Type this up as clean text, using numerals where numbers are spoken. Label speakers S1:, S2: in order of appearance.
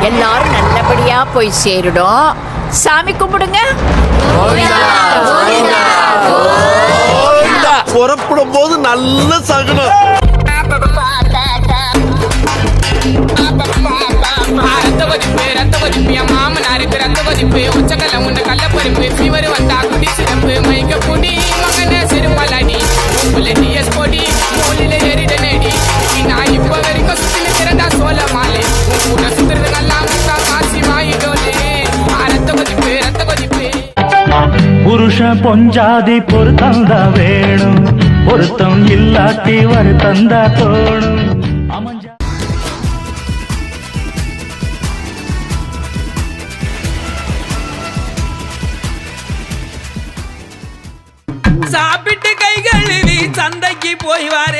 S1: எல்லாரும் நல்லபடியா போய் சேருடும். சாமி கும்பிடுங்க.
S2: புறப்படும் போது நல்ல சகுனம்.
S3: மாமனாருக்கு ரத்த கொதிப்பு, உச்சக்கல்ல முன்ன கள்ள பருப்பு, ஃபீவர் வந்தா குடி சிறப்பு, மைக்க குடி மகன சிறுமலடி, டிஎஸ் பொடி மூலில ஏறிட நேடி. நான் இப்ப வரைக்கும் சுத்தில திறந்தா சோழ மாலை, உன் கூட சுத்துறது நல்லா முக்கா காசி மாயிடோலே. ரத்த கொதிப்பு ரத்த கொதிப்பு.
S4: புருஷ பொஞ்சாதி பொருத்தந்தா வேணும், பொருத்தம் இல்லாட்டி வருத்தந்தா தோணும்.
S5: சாப்பிட்டு கை கழுவி சந்தைக்கு போய் வாரு.